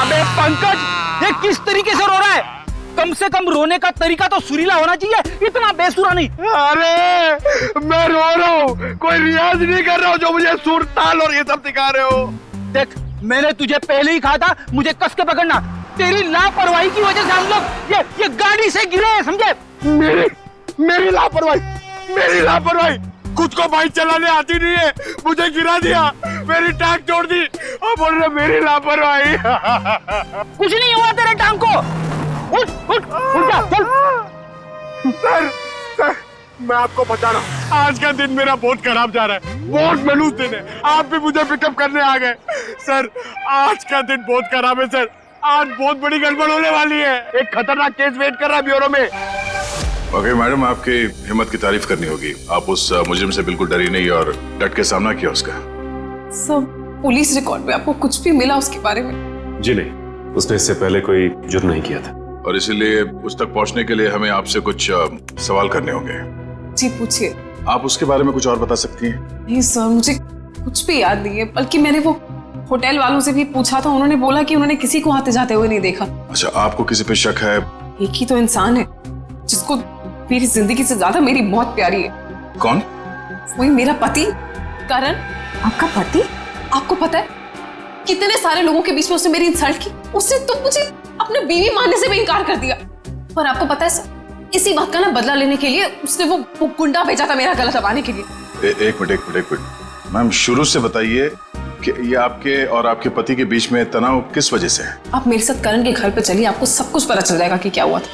अबे पंकज, ये किस तरीके से रो रहा है? कम से कम रोने का तरीका तो सुरीला होना चाहिए, इतना बेसुरा नहीं। अरे मैं रो रहा हूँ, कोई रियाज नहीं कर रहा हूँ जो मुझे सुर ताल और ये सब सिखा रहे हो। देख, मैंने तुझे पहले ही कहा था मुझे कस के पकड़ना। तेरी लापरवाही की वजह से हम लोग ये गाड़ी से गिरे हैं, समझे? मेरी लापरवाही खुद को बाइक चलाने आती नहीं है, मुझे गिरा दिया, मेरी टांग तोड़ दी और बोल रहे मेरी लापरवाही। कुछ नहीं हुआ तेरे टांग को। उठ जा, चल। सर, मैं आपको बता रहा हूँ, आज का दिन मेरा बहुत खराब जा रहा है, बहुत मनूस दिन है। आप भी मुझे पिकअप करने आ गए। सर, आज का दिन बहुत खराब है सर, आज बहुत बड़ी गड़बड़ होने वाली है। एक खतरनाक केस वेट कर रहा है ब्यूरो में। ओके मैडम, आपकी हिम्मत की तारीफ करनी होगी। आप उस मुजरिम से बिल्कुल डरी नहीं और डट के सामना किया उसका। सब पुलिस रिकॉर्ड में आपको कुछ भी मिला उसके बारे में? जी नहीं, उसने इससे पहले कोई जुर्म नहीं किया था। और इसीलिए उस तक पहुंचने के लिए हमें आपसे कुछ सवाल करने होंगे। जी पूछिए। आप उसके बारे में कुछ और बता सकती हैं? नहीं सर, मुझे कुछ भी याद नहीं है, बल्कि मैंने वो होटल वालों से भी पूछा था, उन्होंने बोला कि उन्होंने किसी को आते जाते हुए नहीं देखा। अच्छा, आपको किसी पे शक है? एक ही तो इंसान है जिसको मेरी जिंदगी से ज्यादा मेरी मौत प्यारी है। कौन? वही मेरा पति करण। आपका पति? आपको पता है कितने सारे लोगों के बीच में उसने मेरी इंसल्ट की। उसने तो मुझे अपने बीवी मानने से भी इनकार कर दिया। और आपको पता है सर, इसी बात का ना बदला लेने के लिए उसने वो गुंडा भेजा था मेरा गला दबाने के लिए। एक मिनट मैम, शुरू से बताइए कि ये आपके और आपके पति के बीच में तनाव किस वजह से है? आप मेरे साथ करण के घर पे चलिए, आपको सब कुछ पता चल जाएगा कि क्या हुआ था।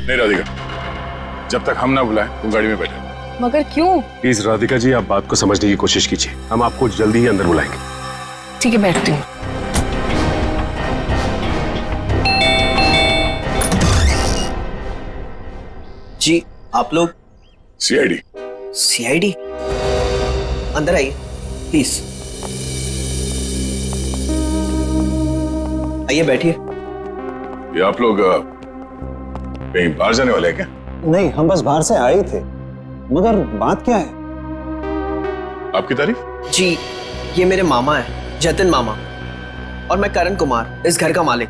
नहीं राधिका, जब तक हम ना बुलाएं तुम गाड़ी में बैठो। मगर क्यों? प्लीज राधिका जी, आप बात को समझने की कोशिश कीजिए, हम आपको जल्दी ही अंदर बुलाएंगे। ठीक है, बैठती हूँ। जी आप लोग? सीआईडी। अंदर आइए प्लीज। आइए बैठिए। ये आप लोग कहीं बाहर जाने वाले हैं क्या? नहीं, हम बस बाहर से आए थे, मगर बात क्या है? आपकी तारीफ? जी ये मेरे मामा है, जतिन मामा, और मैं करण कुमार, इस घर का मालिक।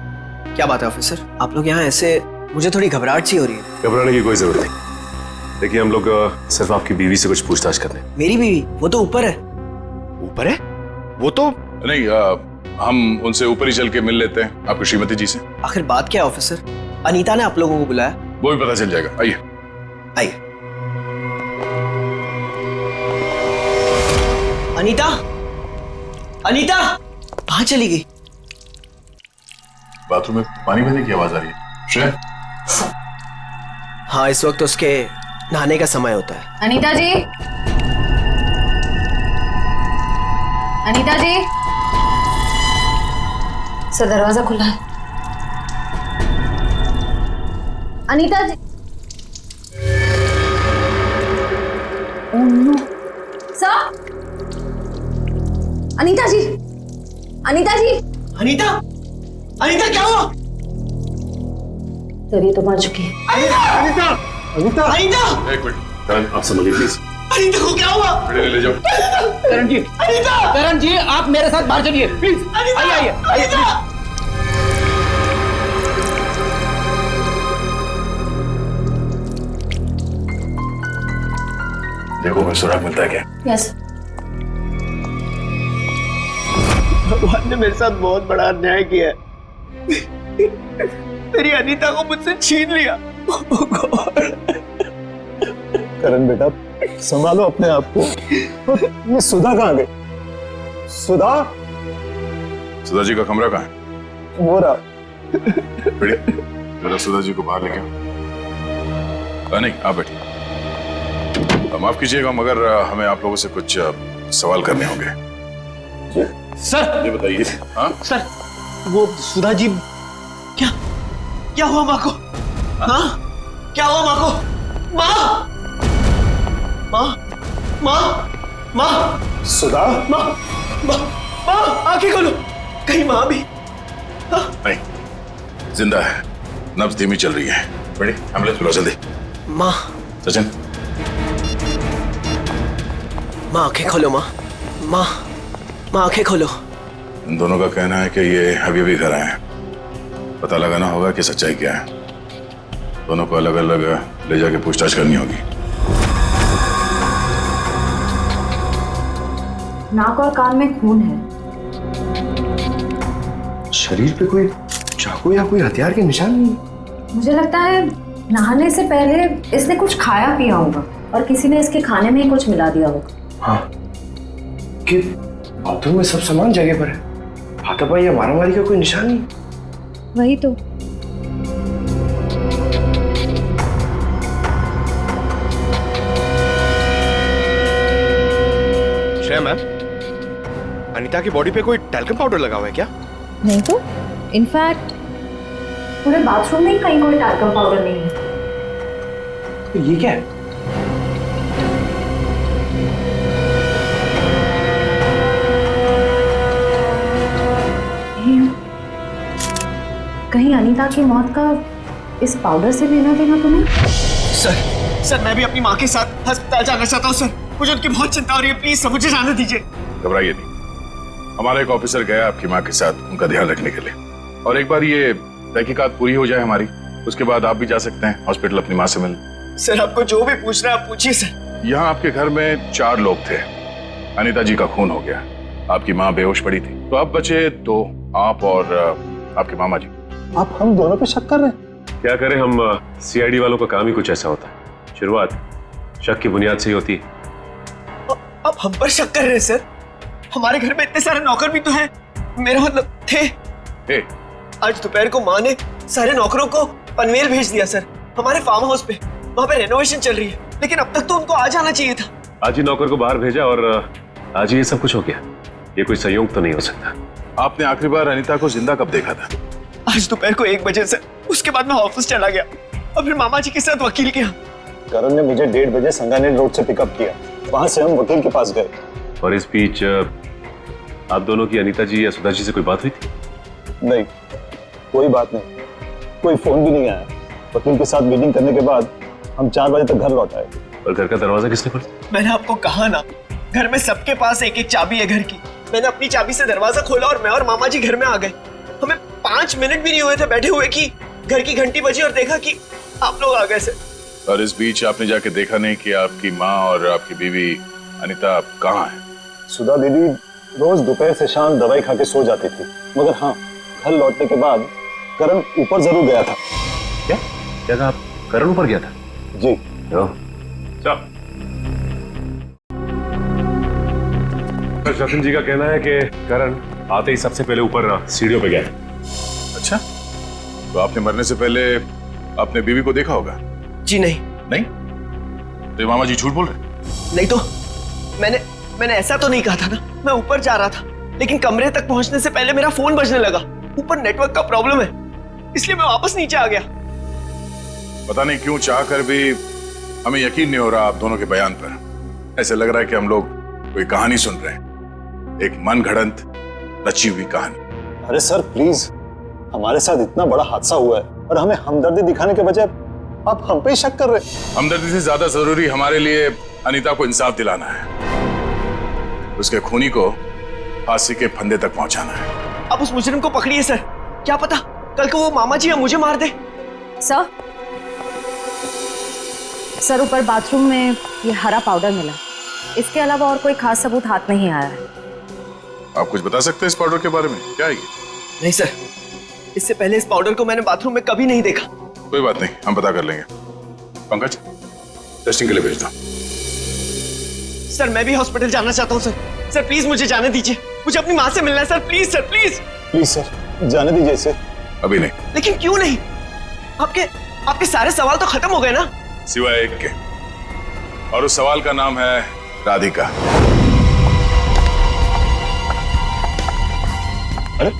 क्या बात है ऑफिसर, आप लोग यहाँ ऐसे? मुझे थोड़ी घबराहट सी हो रही है। घबराने की कोई जरूरत नहीं। देखिए, हम लोग सिर्फ आपकी बीवी से कुछ पूछताछ कर रहे हैं। मेरी बीवी? वो तो ऊपर है। ऊपर है? वो तो नहीं, हम उनसे ऊपर ही चल के मिल लेते हैं, आपकी श्रीमती जी से। आखिर बात क्या है ऑफिसर? अनीता ने आप लोगों को बुलाया? वो भी पता चल जाएगा, आइए। आइए। अनीता, अनीता कहाँ चली गई? बाथरूम में पानी बहने की आवाज आ रही है। श्रेया? हाँ, इस वक्त उसके नहाने का समय होता है। अनीता जी, अनीता जी, सर दरवाजा खुला है। अनीता जी, ओह नो, सर, अनीता जी, अनीता जी, अनीता, अनीता क्या हुआ? सर ये तो मर चुकी है। अनीता, अनीता, अनीता, एक मिनट, करण, आप समझिए प्लीज। अनीता को क्या हुआ? ले जाओ। करण जी, अनीता, करण जी, आप मेरे साथ बाहर चलिए प्लीज। आइए आइए आइए। देखो मैं सुराग मिलता है क्या? यस। भगवान ने मेरे साथ बहुत बड़ा अन्याय किया है। मेरी अनीता को मुझसे छीन लिया। करण बेटा, संभालो अपने आप को। ये सुधा कहाँ गई? सुधा? सुधा जी का कमरा कहाँ है? वो रहा। बढ़िया, जरा सुधा जी को बाहर लेके आओ। नहीं, आप बैठिए। माफ कीजिएगा, मगर हमें आप लोगों से कुछ सवाल करने होंगे। सर ये बताइए। हाँ सर, वो सुधा जी क्या हुआ माँ को? हाँ, क्या हुआ माँ को? माँ, माँ, माँ, माँ, सुधा? माँ, माँ, माँ, आंखें खोलो, कहीं माँ भी? नहीं, जिंदा है, नब्ज धीमी चल रही है। बड़ी एम्बुलेंस बुलाओ जल्दी। माँ। सचिन, माँ आंखें खोलो माँ। माँ माँ आंखें खोलो। इन दोनों का कहना है कि ये अभी अभी घर आए हैं। पता लगाना होगा कि सच्चाई क्या है। दोनों को अलग अलग ले जाके पूछताछ करनी होगी। नाक और कान में खून है। शरीर पे कोई चाकू या कोई हथियार के निशान नहीं है। मुझे लगता है नहाने से पहले इसने कुछ खाया पिया होगा और किसी ने इसके खाने में ही कुछ मिला दिया होगा। हाँ, कि बाथरूम में सब सामान जगह पर है। हाथापाई या मारामारी का कोई निशान नहीं। वही तो। श्रेया मैम, अनीता की बॉडी पे कोई टैल्कम पाउडर लगा हुआ है क्या? नहीं तो इनफैक्ट पूरे बाथरूम में ही कहीं कोई टैल्कम पाउडर नहीं है। तो ये क्या है? कहीं अनीता की मौत का इस पाउडर से लेना देना तो नहीं? सर मैं भी अपनी माँ के साथ अस्पताल जाना चाहता हूँ सर। मुझे उनकी बहुत चिंता हो रही है, प्लीज सर मुझे जाने दीजिए। घबराइए नहीं, हमारा एक ऑफिसर गया आपकी माँ के साथ उनका ध्यान रखने के लिए। और एक बार ये तहकीकात पूरी हो जाए हमारी, उसके बाद आप भी जा सकते हैं हॉस्पिटल अपनी माँ से मिलने। सर आपको जो भी पूछना है आप पूछिए सर। यहाँ आपके घर में 4 लोग थे। अनीता जी का खून हो गया, आपकी माँ बेहोश पड़ी थी, तो अब बचे 2, आप और आपके मामा जी। आप हम दोनों पे शक कर रहे हैं? क्या करें, हम सीआईडी वालों का काम ही कुछ ऐसा होता है। शुरुआत शक की बुनियाद से ही होती है। आप हम पर शक कर रहे हैं सर? हमारे घर में इतने सारे नौकर भी तो हैं। मेरा मतलब थे। ए, आज दोपहर को माँ ने सारे नौकरों को पनवेल भेज दिया सर, हमारे फार्म हाउस पे। वहाँ पे रेनोवेशन चल रही है, लेकिन अब तक तो उनको आ जाना चाहिए था। आज ही नौकर को बाहर भेजा और आज ही ये सब कुछ हो गया। ये कोई संयोग तो नहीं हो सकता। आपने आखिरी बार अनीता को जिंदा कब देखा था? आज दोपहर को 1 बजे से। उसके बाद मैं ऑफिस चला गया और फिर मामा जी के साथ वकील के यहाँ। करण ने मुझे 1:30 बजे संगानेर रोड से पिकअप किया, वहां से हम वकील के पास गए। और इस बीच आप दोनों की अनीता जी या सुधा जी से कोई बात हुई थी? नहीं, कोई बात नहीं, कोई फोन भी नहीं आया। वकील के साथ मीटिंग करने के बाद हम 4 बजे तक घर लौट आए। और घर का दरवाजा किसने खोला? मैंने आपको कहा ना, घर में सबके पास एक एक चाबी है घर की। मैंने अपनी चाबी से दरवाजा खोला और मैं और मामा जी घर में आ गए। हमें 5 मिनट भी नहीं हुए थे बैठे हुए कि घर की घंटी बजी और देखा कि आप लोग आ गए सर। और इस बीच आपने जाके देखा नहीं कि आपकी माँ और आपकी बीवी अनीता कहाँ है? सुधा दीदी रोज दोपहर से शाम दवाई खा के सो जाती थी, मगर हाँ, घर लौटने के बाद करण ऊपर जरूर गया था। क्या कहा आप? करण ऊपर गया था? जी। जतिन जी का कहना है कि करण आते ही सबसे पहले ऊपर सीढ़ियों पे गया था। अच्छा, तो आपने मरने से पहले अपने बीवी को देखा होगा? जी नहीं। नहीं? तो ये मामा जी झूठ बोल रहे? नहीं तो मैंने ऐसा तो नहीं कहा था ना। मैं ऊपर जा रहा था, लेकिन कमरे तक पहुंचने से पहले मेरा फोन बजने लगा। ऊपर नेटवर्क का प्रॉब्लम है, इसलिए मैं वापस नीचे आ गया। पता नहीं क्यों चाह कर भी हमें यकीन नहीं हो रहा आप दोनों के बयान पर। ऐसे लग रहा है कि हम लोग कोई कहानी सुन रहे हैं, एक मन घड़ंत रची हुई कहानी। अरे सर प्लीज, हमारे साथ इतना बड़ा हादसा हुआ है और हमें हमदर्दी दिखाने के बजाय आप हम पे ही शक कर रहे। हमदर्दी से ज्यादा जरूरी हमारे लिए अनीता को इंसाफ दिलाना है, उसके खूनी को फांसी के फंदे तक पहुंचाना है। अब उस मुजरिम को पकड़िए सर, क्या पता कल को वो मामा जी या मुझे मार दे। सर ऊपर बाथरूम में ये हरा पाउडर मिला, इसके अलावा और कोई खास सबूत हाथ नहीं आया है। आप कुछ बता सकते हैं इस पाउडर के बारे में? क्या है ये? नहीं सर, इससे पहले इस पाउडर को मैंने बाथरूम में कभी नहीं देखा। कोई बात नहीं, हम पता कर लेंगे। पंकज, टेस्टिंग के लिए भेज दो। सर मैं भी हॉस्पिटल जाना चाहता हूँ सर। सर प्लीज मुझे जाने दीजिए, मुझे अपनी माँ से मिलना है sir. Please sir, please please sir जाने दीजिए इसे। अभी नहीं। लेकिन क्यों नहीं? आपके सारे सवाल तो खत्म हो गए ना, सिवाय एक के, और उस सवाल का नाम है राधिका। अरे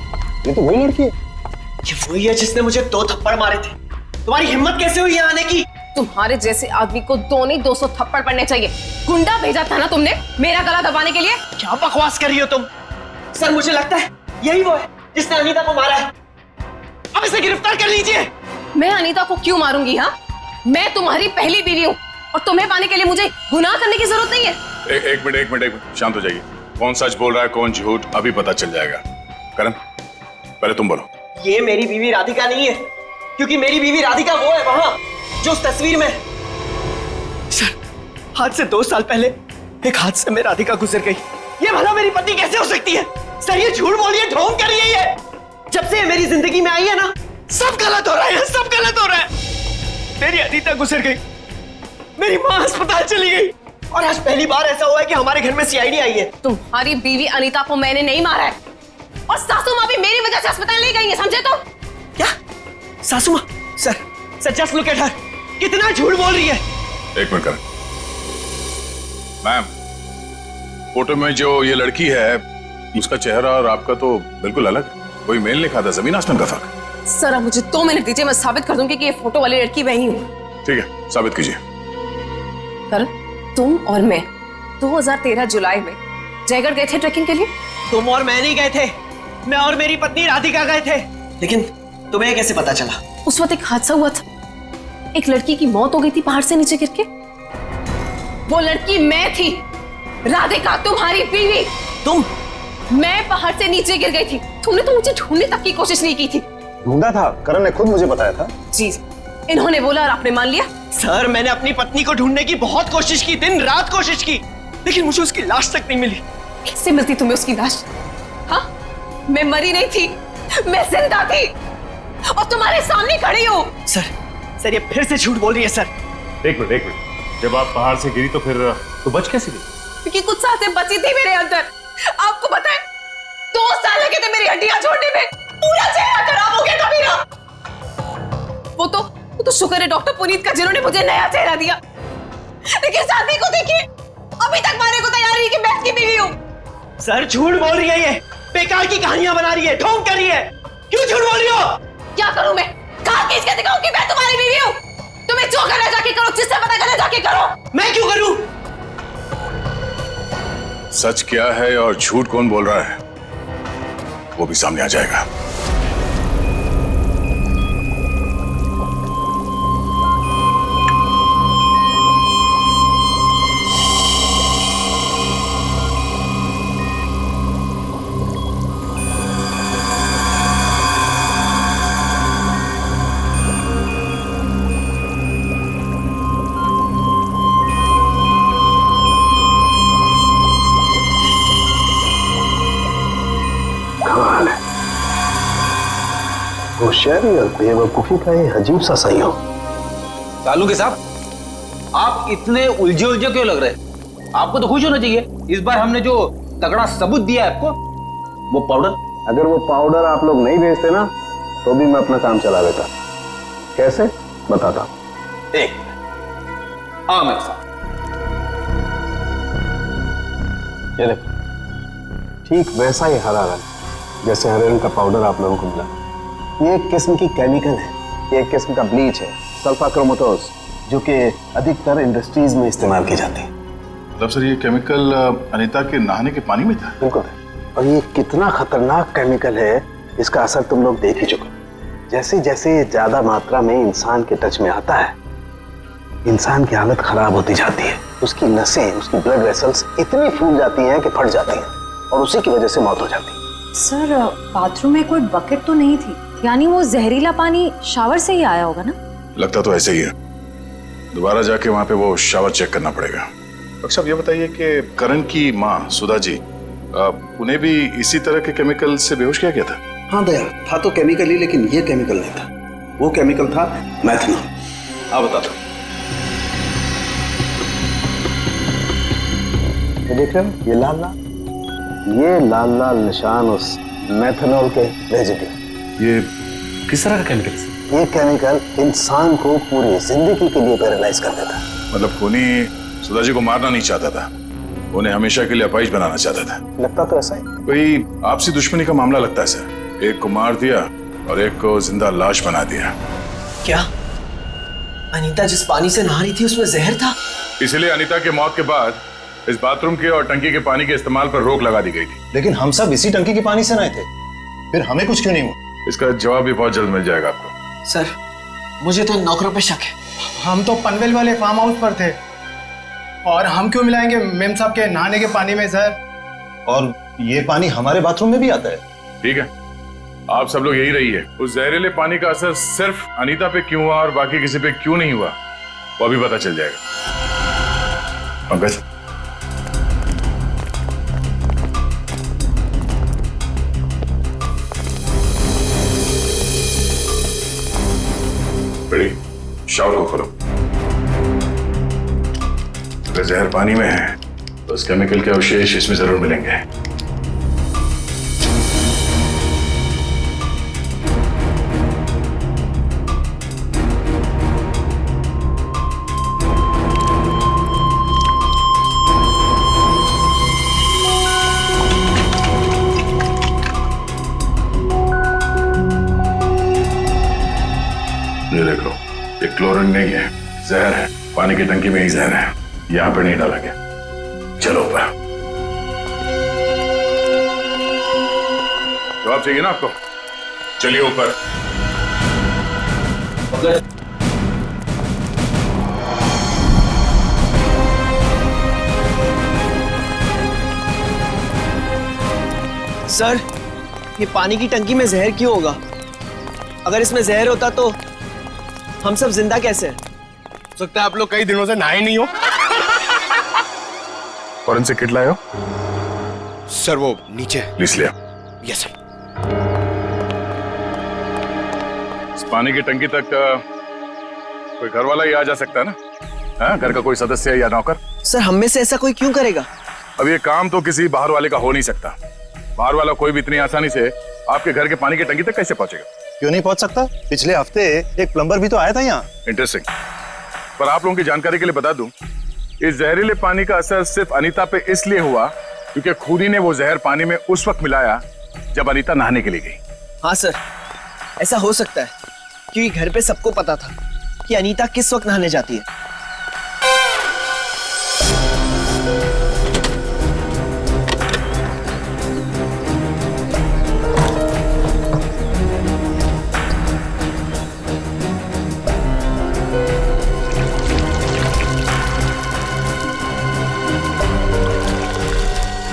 ये तो वही लड़की है। ये वही है जिसने मुझे 2 थप्पड़ मारे थे। तुम्हारी हिम्मत कैसे हुई यहाँ आने की? तुम्हारे जैसे आदमी को 2 नहीं 200 थप्पड़ पड़ने चाहिए। गुंडा भेजा था ना तुमने मेरा गला दबाने के लिए? क्या बकवास कर रही हो तुम? सर मुझे लगता है यही वो है जिसने अनीता को मारा है। अब इसे गिरफ्तार कर लीजिए। मैं अनीता को क्यों मारूंगी? हाँ, मैं तुम्हारी पहली बीवी हूँ और तुम्हें पाने के लिए मुझे गुनाह करने की जरूरत नहीं है। एक मिनट शांत हो जाइए। कौन सच बोल रहा है कौन झूठ अभी पता चल जाएगा। करण पहले तुम बोलो। ये मेरी बीवी राधिका नहीं है, क्योंकि मेरी बीवी राधिका वो है वहां जो उस तस्वीर में है। सर, आज से 2 साल पहले एक हादसे में राधिका गुजर गई। ये भला मेरी पत्नी कैसे हो सकती है? सर, ये झूठ बोल रही है, ढोंग कर रही है ये। जब से ये मेरी जिंदगी में आई है ना, सब गलत हो रहा है, सब गलत हो रहा है। मेरी अनीता गुजर गई, मेरी मां अस्पताल चली गई, और आज पहली बार ऐसा हुआ है कि हमारे घर में सीआईडी आई है। तुम्हारी बीवी अनीता को मैंने नहीं मारा है, और सासू माँ भी मेरी वजह से अस्पताल ले गई है, समझे तो? क्या सासू माँ? Sir just look at her, कितना झूठ बोल रही है। एक मिनट करण। मैम, फोटो में जो ये लड़की है उसका चेहरा और आपका तो बिल्कुल अलग, कोई मेल नहीं खाता, जमीन आसमान का फर्क। सर, अब मुझे 2 मिनट दीजिए, मैं साबित कर दूंगी कि ये फोटो वाली लड़की वही हूँ। ठीक है, साबित कीजिए। करण, तुम और मैं 2013 जुलाई में जयगढ़ गए थे ट्रैकिंग के लिए। तुम और मैं नहीं गए थे, मैं और मेरी पत्नी राधिका गए थे। लेकिन तुम्हें कैसे पता चला? उस वक्त एक हादसा हुआ था, एक लड़की की मौत हो गई थी पहाड़ से नीचे गिर के। वो लड़की मैं थी, राधिका तुम्हारी बीवी। तुम? मैं पहाड़ से नीचे गिर गई थी, तुमने तो मुझे ढूंढने तक की कोशिश नहीं की थी। ढूंढा था, करण ने खुद मुझे बताया था। जी, इन्होंने बोला और आपने मान लिया। सर, मैंने अपनी पत्नी को ढूंढने की बहुत कोशिश की, दिन रात कोशिश की, लेकिन मुझे उसकी लाश तक नहीं मिली। कैसे मिलती तुम्हें उसकी लाश? हाँ, मैं मरी नहीं थी, मैं जिंदा थी और तुम्हारे सामने खड़ी हूँ। सर ये फिर से झूठ बोल रही है। सर एक मिनट, जब आप पहाड़ से गिरी तो फिर तो बच कैसे गई? क्योंकि कुछ सांसें बची थी मेरे अंदर। आपको पता है, 2 साल लगे थे मेरी हड्डियां छोड़ने में, पूरा चेहरा खराब हो गया था मेरा। वो तो शुक्र है डॉक्टर पुनीत का, जिन्होंने मुझे नया चेहरा दिया। लेकिन शादी को देखिए, अभी तक मारने को तैयार नहीं कि मैं इसकी बीवी हूँ। सर, झूठ बोल रही है, ये बेकार की कहानियां बना रही है, ढोंग कर रही है। क्यों झूठ बोल रही हो? क्या करूं मैं? खा के इसके दिखाऊं कि मैं तुम्हारी बीवी हूँ? तुम्हें जो करना जाके करो, जिससे पता करना जाके करो। मैं क्यों करूं? सच क्या है और झूठ कौन बोल रहा है वो भी सामने आ जाएगा। होशियारी और बेवकूफी का ये अजीब सा संयोग। कालू के साहब, आप इतने उलझे क्यों लग रहे हैं? आपको तो खुश होना चाहिए, इस बार हमने जो तगड़ा सबूत दिया है आपको, वो पाउडर। अगर वो पाउडर आप लोग नहीं भेजते ना तो भी मैं अपना काम चला लेता। कैसे बताता हूं। एक हाँ मेरे साथ ये देखो, ठीक वैसा ही हरा रंग जैसे हरे रंग का पाउडर आप लोगों को मिला। ये एक किस्म की केमिकल है, ये एक किस्म का ब्लीच है, सल्फा क्रोमेटोज, जो कि अधिकतर इंडस्ट्रीज में इस्तेमाल की जाती है। मतलब सर, ये केमिकल अनीता के नहाने के पानी में था? बिल्कुल। और ये कितना खतरनाक केमिकल है, इसका असर तुम लोग देख ही चुके। जैसे जैसे ज्यादा मात्रा में इंसान के टच में आता है, इंसान की हालत खराब होती जाती है। उसकी नसें, उसकी ब्लड वेसल्स इतनी फूल जाती हैं कि फट जाती हैं, और उसी की वजह से मौत हो जाती है। सर, बाथरूम में कोई बकेट तो नहीं थी, यानी वो जहरीला पानी शावर से ही आया होगा ना? लगता तो ऐसे ही है। दोबारा जाके वहां पे वो शावर चेक करना पड़ेगा। डॉक्टर साहब, ये बताइए कि करण की माँ सुधा जी, उन्हें भी इसी तरह के केमिकल से बेहोश किया गया था? हाँ दया, था तो केमिकल ही, लेकिन ये केमिकल नहीं था। वो केमिकल था मैथनॉल। हाँ बता दो। ये देख रहे हो, ये लाल लाल निशान उस मैथनॉल के रेजिड्यू। ये किस तरह का केमिकल है? ये केमिकल इंसान को पूरी जिंदगी के लिए पैरालाइज कर देता है। मतलब खूनी सुधा जी को मारना नहीं चाहता था, उन्हें हमेशा के लिए अपाहिज बनाना चाहता था। लगता तो ऐसा ही। कोई आपसी दुश्मनी का मामला लगता है सर। एक को मार दिया और एक को जिंदा लाश बना दिया। क्या अनीता जिस पानी से नहा रही थी उसमें जहर था? इसलिए अनीता के मौत के बाद इस बाथरूम के और टंकी के पानी के इस्तेमाल पर रोक लगा दी गई थी। लेकिन हम सब इसी टंकी के पानी से नहाए थे, फिर हमें कुछ क्यों नहीं हुआ? इसका जवाब भी बहुत जल्द मिल जाएगा आपको। सर, मुझे तो इन नौकरों पे शक है। हम तो पनवेल वाले फार्म हाउस पर थे और हम क्यों मिलाएंगे मेम साहब के नहाने के पानी में सर? और ये पानी हमारे बाथरूम में भी आता है। ठीक है, आप सब लोग यही रहिए। उस जहरीले पानी का असर सिर्फ अनीता पे क्यों हुआ और बाकी किसी पे क्यों नहीं हुआ, वो अभी पता चल जाएगा। पंकज, बड़ी शावर को खोलो। अगर जहर पानी में है तो उस केमिकल के अवशेष इसमें जरूर मिलेंगे। ये देखो, ये क्लोरीन नहीं है, जहर है। पानी की टंकी में ही जहर है, यहां पर नहीं डालेंगे। चलो ऊपर। जवाब चाहिए ना आपको? चलिए ऊपर। सर, ये पानी की टंकी में जहर क्यों होगा? अगर इसमें जहर होता तो हम सब जिंदा कैसे? हो सकता है आप लोग कई दिनों से नहाए नहीं हो। फॉरेंसिक किट लाए हो? सर वो नीचे। लिस्ट लिया। Yes sir. इस पानी की टंकी तक कोई घर वाला ही आ जा सकता है ना? हाँ, घर का कोई सदस्य या नौकर? सर, हम में से ऐसा कोई क्यों करेगा? अब ये काम तो किसी बाहर वाले का हो नहीं सकता। बाहर वाला कोई भी इतनी आसानी से आपके घर के पानी की टंकी तक कैसे पहुंचेगा? क्यों नहीं पहुंच सकता? पिछले हफ्ते एक प्लम्बर भी तो आया था यहाँ। इंटरेस्टिंग। पर आप लोगों की जानकारी के लिए बता दूं, इस जहरीले पानी का असर सिर्फ अनीता पे इसलिए हुआ क्योंकि खुदी ने वो जहर पानी में उस वक्त मिलाया जब अनीता नहाने के लिए गई। हाँ सर, ऐसा हो सकता है क्योंकि घर पे सबको पता था कि अनीता किस वक्त नहाने जाती है।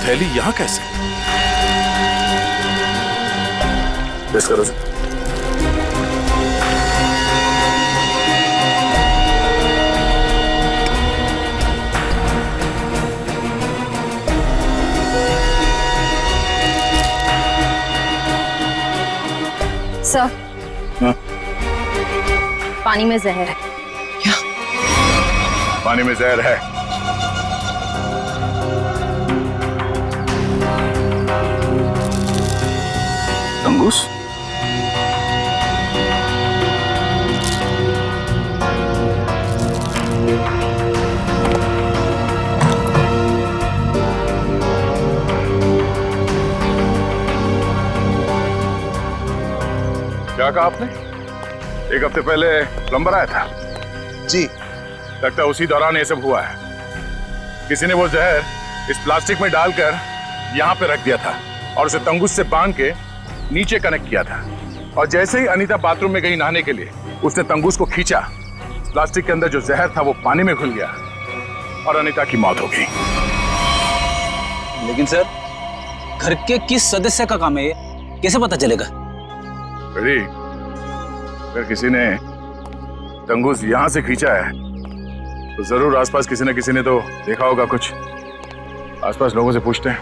थैली यहाँ कैसे? टेस्ट करो सर। सर, हाँ? पानी में जहर है। क्या? पानी में जहर है? तंगूस? क्या कहा आपने? एक हफ्ते पहले प्लम्बर आया था? जी। लगता है उसी दौरान ये सब हुआ है। किसी ने वो जहर इस प्लास्टिक में डालकर यहाँ पे रख दिया था और उसे तंगूस से बांध के नीचे कनेक्ट किया था। और जैसे ही अनीता बाथरूम में गई नहाने के लिए, उसने तंगूस को खींचा। प्लास्टिक के अंदर जो जहर था वो पानी में घुल गया और अनीता की मौत हो गई। लेकिन सर, घर के किस सदस्य का काम है ये? कैसे पता चलेगा? बेटी, अगर किसी ने तंगूस यहां से खींचा है तो जरूर आसपास किसी न किसी ने तो देखा होगा कुछ। आसपास लोगों से पूछते हैं।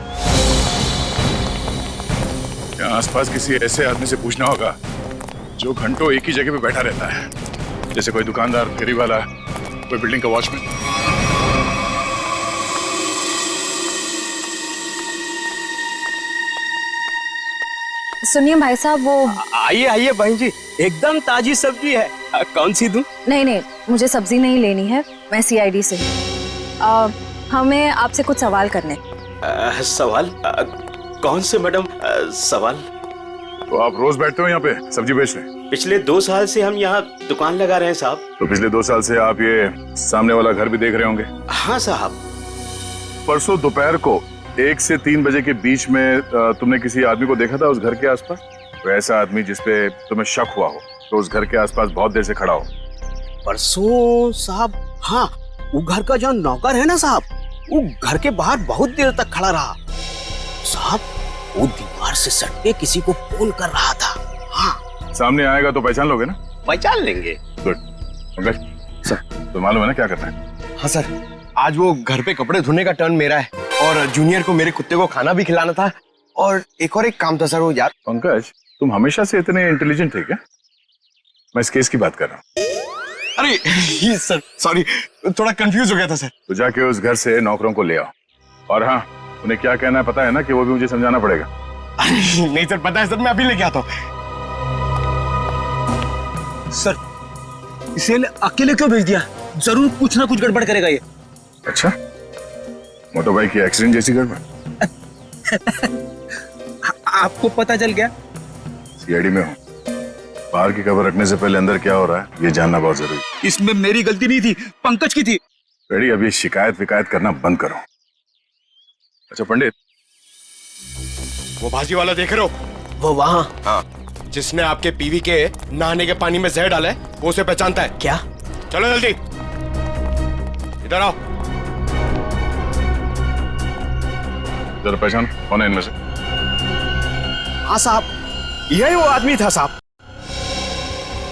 क्या आसपास किसी ऐसे आदमी से पूछना होगा जो घंटों एक ही जगह पे बैठा रहता है, जैसे कोई दुकानदार, फेरी वाला, कोई बिल्डिंग का वॉचमैन। सुनिए भाई साहब, वो आइए आइए बहन जी, एकदम ताजी सब्जी है। कौन सी दूं? नहीं नहीं, मुझे सब्जी नहीं लेनी है, मैं सीआईडी से हूँ। हमें आपसे कुछ सवाल करने। सवाल? कौन से मैडम सवाल? तो आप रोज बैठते हो यहाँ पे सब्जी बेचने? पिछले 2 साल से हम यहाँ दुकान लगा रहे हैं साहब। तो पिछले 2 साल से आप ये सामने वाला घर भी देख रहे होंगे? हाँ साहब। परसों दोपहर को 1 से 3 बजे के बीच में तुमने किसी आदमी को देखा था उस घर के आसपास? वैसा आदमी जिसपे तुम्हें शक हुआ हो, तो उस घर के आसपास बहुत देर से खड़ा हो। परसों साहब? हाँ वो घर का जो नौकर है ना साहब, वो घर के बाहर बहुत देर तक खड़ा रहा साहब। वो दीवार से सट के किसी को फोन कर रहा था। हाँ, सामने आएगा तो पहचान लोगे ना? पहचान लेंगे। गुड। पंकज सर, तो मालूम है ना क्या करना है? हाँ सर, आज वो घर पे कपड़े धोने का टर्न मेरा है और जूनियर को मेरे कुत्ते को खाना भी खिलाना था और एक काम था सर वो यार। पंकज, तुम हमेशा से इतने इंटेलिजेंट थे क्या? मैं इस केस की बात कर रहा हूँ। अरे ये सर सॉरी, थोड़ा कंफ्यूज हो गया था सर। तो जाके उस घर से नौकरों को ले आओ। और हाँ, उन्हें क्या कहना है पता है ना, कि वो भी मुझे समझाना पड़ेगा। नहीं सर, पता है सर, मैं अभी लेके आता हूँ। सर, इसे अकेले क्यों भेज दिया? जरूर कुछ ना कुछ गड़बड़ करेगा ये। अच्छा, मोटर बाइक की एक्सीडेंट जैसी गड़बड़? आपको पता चल गया? सीआईडी में हूँ, बाहर की खबर रखने से पहले अंदर क्या हो रहा है ये जानना बहुत जरूरी है। इसमें मेरी गलती नहीं थी, पंकज की थी। रेडी, अभी शिकायत विकायत करना बंद करो। अच्छा पंडित, वो भाजी वाला देख रहे हो? वो वहाँ। हाँ, जिसने आपके पीवी के नहाने के पानी में जहर डाला है, वो उसे पहचानता है क्या? चलो जल्दी इधर आओ। जरा पहचान कौन है इनमें से? हाँ साहब, यही वो आदमी था साहब।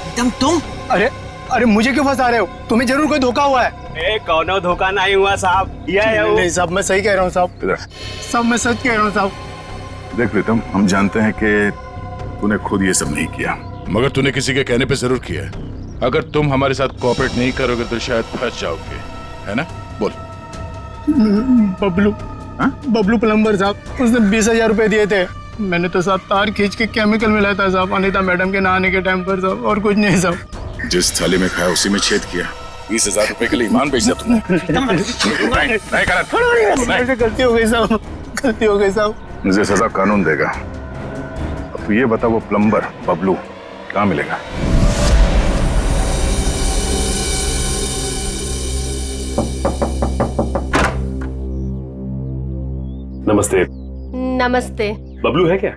एकदम तुम? अरे मुझे क्यों फंसा रहे हो? तुम्हें जरूर कोई धोखा हुआ है। कौनो धोखा नहीं हुआ साहब, ये है वो। नहीं साहब, मैं सही कह रहा हूँ साहब। इधर साहब मैं सच कह रहा हूँ साहब। देख प्रीतम, हम जानते हैं कि तूने खुद ये सब नहीं किया, मगर तूने किसी के कहने पे जरूर किया है। अगर तुम हमारे साथ कोऑपरेट नहीं करोगे तो शायद फंस जाओगे, है ना? बोल। बबलू, बबलू प्लम्बर साहब, उसने 20,000 रुपए दिए थे। मैंने तो साहब तार खींच के केमिकल मिलाया था साहब, अनीता मैडम के नहाने के टाइम पर साहब, और कुछ नहीं साहब। जिस थाली में खाया उसी में छेद किया। 20,000 रुपए के लिए ईमान बेच दिया तुमने। नहीं करा। गलती हो गई साहब, गलती हो गई साहब। मुझे सजा कानून देगा। अब तू ये बता, वो प्लम्बर बबलू कहाँ मिलेगा? नमस्ते। नमस्ते। बबलू है क्या?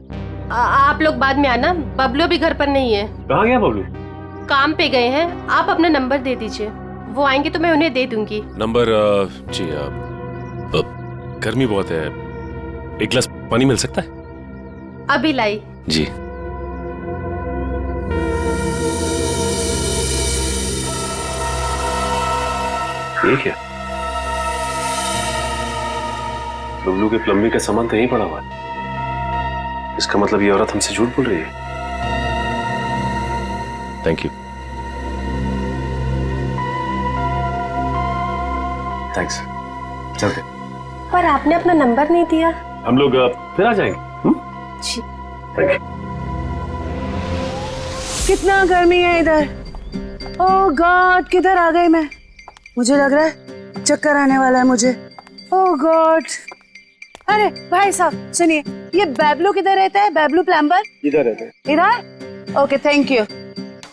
आप लोग बाद में आना, बबलू भी घर पर नहीं है। कहाँ गया बबलू? काम पे गए हैं। आप अपना नंबर दे दीजिए, वो आएंगे तो मैं उन्हें दे दूंगी। नंबर? जी, गर्मी बहुत है, एक गिलास पानी मिल सकता है? अभी लाई। जी। ये क्या? बबलू के प्लम्बिंग का सामान तो यहीं पड़ा हुआ है। इसका मतलब ये औरत हमसे झूठ बोल रही है। Thank you. थैंक्स। चलते। पर आपने अपना नंबर नहीं दिया। हम लोग फिर आ जाएंगे। जी। Thank you. कितना गर्मी है इधर। ओह गॉड, किधर आ गई मैं? मुझे लग रहा है चक्कर आने वाला है मुझे। ओह गॉड। अरे भाई साहब सुनिए, ये बैबलू किधर रहता है? बैबलू प्लम्बर इधर रहते हैं। इधर? Okay thank you.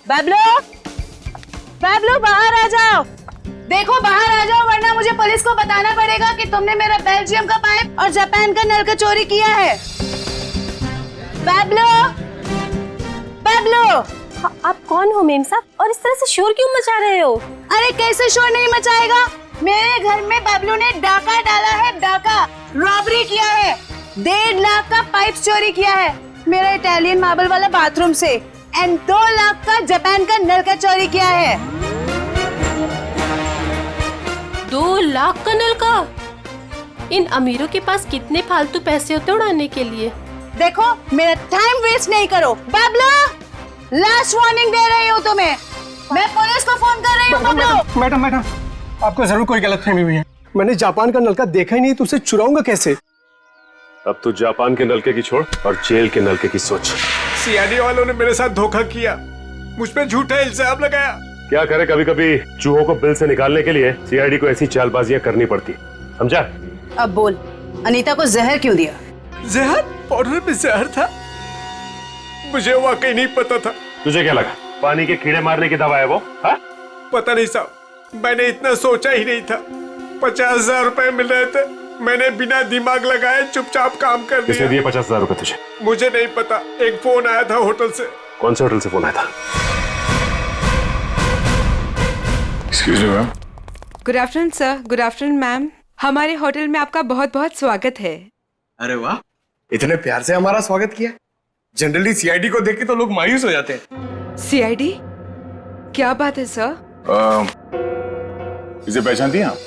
Bablu, Bablu बाहर आ जाओ। देखो बाहर आ जाओ, वरना मुझे पुलिस को बताना पड़ेगा कि तुमने मेरा बेल्जियम का पाइप और जापान का नल का चोरी किया है। बैबलू, बैबलू। आप कौन हो मेम साहब, और इस तरह से शोर क्यों मचा रहे हो? अरे कैसे शोर नहीं मचाएगा? मेरे घर में बबलू ने डाका डाला है, डाका रॉबरी किया है। 1.5 लाख का पाइप चोरी किया है मेरा इटालियन मार्बल वाला बाथरूम से, एंड 2 लाख का जापान का नल का चोरी किया है। 2 लाख का नल का? इन अमीरों के पास कितने फालतू पैसे होते उड़ाने के लिए। देखो मेरा टाइम वेस्ट नहीं करो। बबलू, लास्ट वार्निंग दे रही हूँ तुम्हें, मैं पुलिस को फोन कर रही हूँ। बबलू। मैडम, आपको जरूर कोई गलतफहमी हुई है। मैंने जापान का नलका देखा ही नहीं, तो उसे चुराऊंगा कैसे? अब तो जापान के नलके की छोड़ और जेल के नलके की सोच। सीआईडी वालों ने मेरे साथ धोखा किया, मुझ पे झूठा इल्जाम लगाया। क्या करे, कभी कभी चूहों को बिल से निकालने के लिए सीआईडी को ऐसी चालबाजियां करनी पड़ती, समझा? अब बोल, अनीता को जहर क्यों दिया? जहर? पाउडर में जहर था? मुझे वाकई नहीं पता था। तुझे क्या लगा पानी के कीड़े मारने की दवा है वो? हा? पता नहीं साहब, मैंने इतना सोचा ही नहीं था। 50,000 रुपए मिल रहे थे, मैंने बिना दिमाग लगाए चुपचाप काम कर दिया। किसने दिए 50,000 रुपए तुझे? मुझे नहीं पता, एक फोन आया था होटल से। कौन से होटल से फोन आया था? Excuse me ma'am, good afternoon sir, good afternoon ma'am. हमारे होटल में आपका बहुत बहुत स्वागत है। अरे वाह, इतने प्यार से हमारा स्वागत किया। जनरली सीआईडी को देख के तो लोग मायूस हो जाते हैं। सीआईडी? क्या बात है सर? इसे पहचानती हैं आप?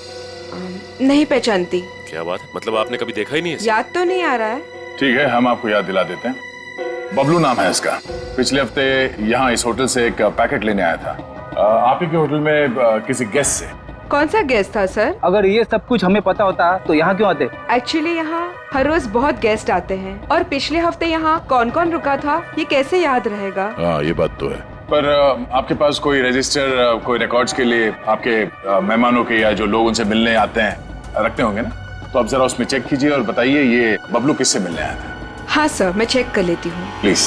नहीं पहचानती। क्या बात है, मतलब आपने कभी देखा ही नहीं है? याद तो नहीं आ रहा है। ठीक है, हम आपको याद दिला देते हैं। बबलू नाम है इसका। पिछले हफ्ते यहाँ इस होटल से एक पैकेट लेने आया था आप ही के होटल में किसी गेस्ट से। कौन सा गेस्ट था सर? अगर ये सब कुछ हमें पता होता तो यहाँ क्यों आते? एक्चुअली यहाँ हर रोज बहुत गेस्ट आते हैं और पिछले हफ्ते यहाँ कौन कौन रुका था ये कैसे याद रहेगा? हाँ, ये बात तो है। पर आपके पास कोई रजिस्टर, कोई रिकॉर्ड्स के लिए आपके मेहमानों के या जो लोग उनसे मिलने आते हैं रखते होंगे ना? तो आप जरा उसमें चेक कीजिए और बताइए ये बबलू किससे मिलने आया था। हाँ सर, मैं चेक कर लेती हूँ। प्लीज।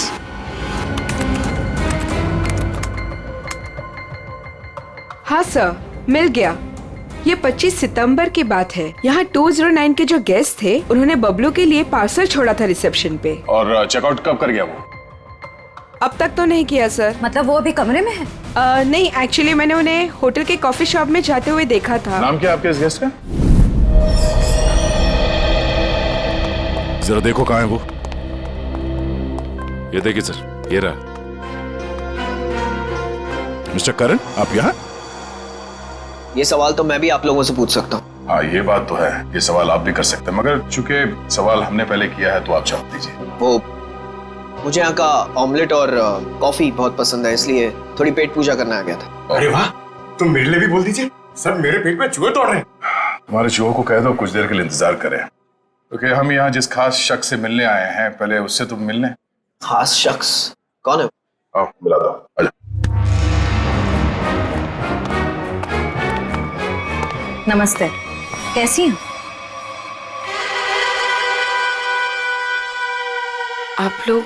हाँ सर, मिल गया। ये 25 सितंबर की बात है। यहाँ 209 के जो गेस्ट थे उन्होंने बबलू के लिए पार्सल छोड़ा था रिसेप्शन पे। और चेकआउट कब कर गया वो? अब तक तो नहीं किया सर। मतलब वो अभी कमरे में है? नहीं, एक्चुअली मैंने उन्हें होटल के कॉफी शॉप में जाते हुए देखा था। नाम क्या आपके इस गेस्ट का? जरा देखो कहाँ है वो। ये देखिए सर, ये रहा। मिस्टर करण, आप यहाँ? ये सवाल तो मैं भी आप लोगों से पूछ सकता हूँ। हाँ, ये बात तो है, ये सवाल आप भी कर सकते हैं, मगर चूंकि सवाल हमने पहले किया है तो आप जवाब दीजिए। वो मुझे यहाँ का ऑमलेट और कॉफी बहुत पसंद है, इसलिए थोड़ी पेट पूजा करना आ गया था। अरे वाह, तुम मेरे लिए भी बोल दीजिए। सर, मेरे पेट में चूहे दौड़ रहे हैं। हमारे चूहों को कह दो कुछ देर के लिए इंतजार करें, क्योंकि हम यहाँ जिस खास शख्स से मिलने आए हैं पहले उससे तुम मिलने। खास शख्स कौन है? आओ मिला दो। आजा। नमस्ते, कैसी हैं? आप लोग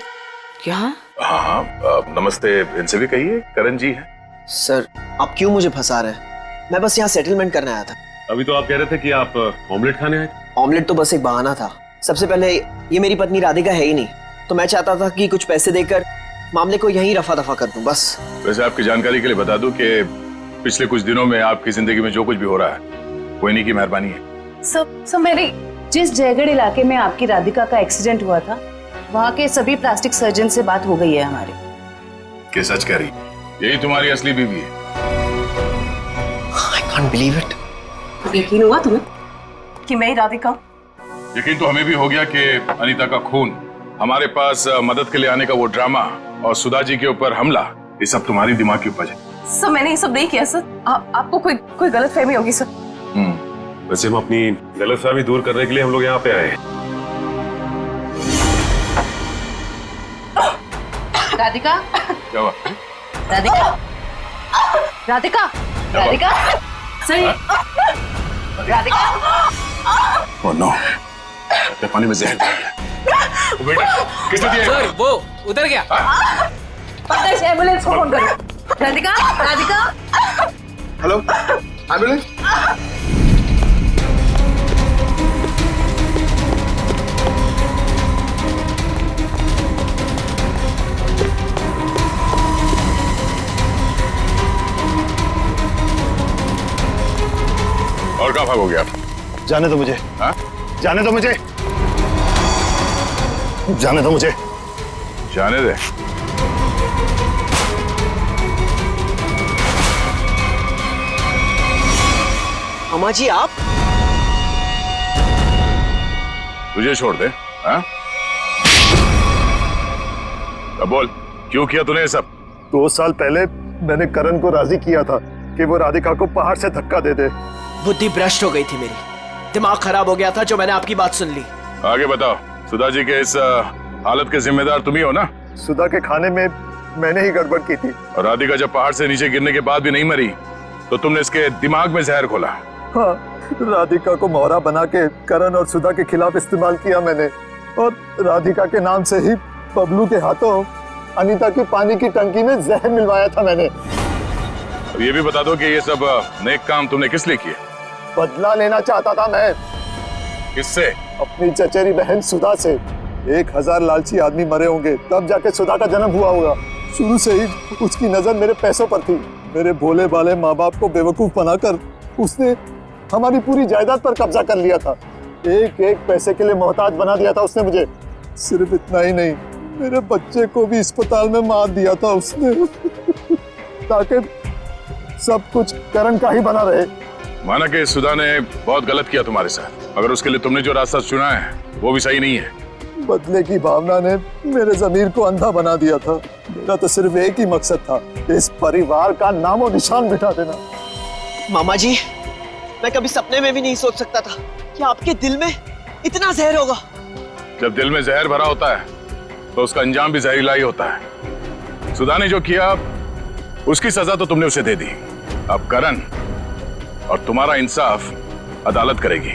यहाँ? हाँ, नमस्ते इनसे भी कहिए, करण जी हैं। सर, आप क्यों मुझे फंसा रहे हैं? मैं बस यहाँ सेटलमेंट करने आया था। अभी तो आप कह रहे थे कि आप ऑमलेट खाने आए थे। ऑमलेट तो बस एक बहाना था। सबसे पहले ये मेरी पत्नी राधिका है ही नहीं, तो मैं चाहता था कि कुछ पैसे देकर मामले को यहीं रफा दफा कर दूं बस। वैसे आपकी जानकारी के लिए बता दूं कि पिछले कुछ दिनों में आपकी जिंदगी में जो कुछ भी हो रहा है वो इन्हीं की मेहरबानी है। सब मेरी जिस जयगढ़ इलाके में आपकी राधिका का एक्सीडेंट हुआ था वहाँ के सभी प्लास्टिक सर्जन से बात हो गई है हमारी। क्या सच कह रही? यही तुम्हारी असली बीवी है? I can't believe it। यकीन हुआ तुम्हें कि मैं ही राधिका? यकीन तो हमें भी हो गया कि अनीता का खून, हमारे पास मदद के लिए आने का वो ड्रामा और सुधा जी के ऊपर हमला, ये सब तुम्हारी दिमाग की उपज है। सर, मैंने ये सब नहीं किया सर। आपको कोई गलतफहमी होगी सर। वैसे हम अपनी गलतफहमी दूर करने के लिए हम लोग यहाँ पे आए हैं। राधिका, क्या हुआ? राधिका, राधिका, राधिका, सही, राधिका। ओह नो, पानी में जहर दिया गया। वो बेटा किसने दिया? सर, वो उधर गया। पता है, एम्बुलेंस को फोन करो। राधिका, राधिका। Hello, ambulance. और कहाँ भाग हो गया? जाने दो मुझे। हाँ? जाने दो मुझे। जाने दो मुझे। जाने दे। अम्मा जी, आप? तुझे छोड़ दे? हाँ? अब बोल, क्यों किया तूने ये सब? 2 साल पहले मैंने करण को राजी किया था कि वो राधिका को पहाड़ से धक्का दे दे। बुद्धि भ्रष्ट हो गई थी मेरी, दिमाग खराब हो गया था जो मैंने आपकी बात सुन ली। आगे बताओ, सुधा जी के इस हालत के जिम्मेदार तुम ही हो ना? सुधा के खाने में मैंने ही गड़बड़ की थी। और राधिका जब पहाड़ से नीचे गिरने के बाद भी नहीं मरी तो तुमने इसके दिमाग में जहर घोला। हाँ, राधिका को मोहरा बना के करण और सुधा के खिलाफ इस्तेमाल किया मैंने, और राधिका के नाम से ही बबलू के हाथों अनीता की पानी की टंकी में जहर मिलवाया था मैंने। अब ये भी बता दो कि ये सब नेक काम तुमने किस लिए किए? बदला लेना चाहता था मैं। किससे? अपनी चचेरी बहन सुधा से। 1000 लालची आदमी मरे होंगे तब जाके सुधा का जन्म हुआ होगा। शुरू से ही उसकी नजर मेरे पैसों पर थी। मेरे भोले भाले माँ बाप को बेवकूफ बनाकर उसने हमारी पूरी जायदाद पर कब्जा कर लिया था। एक एक पैसे के लिए मोहताज बना दिया था उसने मुझे। सिर्फ इतना ही नहीं, मेरे बच्चे को भी अस्पताल में मार दिया था उसने ताकि सब कुछ करण का ही बना रहे। माना कि सुधा ने बहुत गलत किया तुम्हारे साथ, मगर उसके लिए तुमने जो रास्ता चुना है वो भी सही नहीं है। बदले की भावना ने मेरे जमीर को अंधा बना दिया था। मेरा तो सिर्फ एक ही मकसद था, इस परिवार का नामो निशान मिटा देना। मामा जी, मैं कभी सपने में भी नहीं सोच सकता था कि आपके दिल में इतना जहर होगा। जब दिल में जहर भरा होता है तो उसका अंजाम भी जहरीला ही होता है। सुधा ने जो किया उसकी सजा तो तुमने उसे दे दी। अब करण और तुम्हारा इंसाफ अदालत करेगी।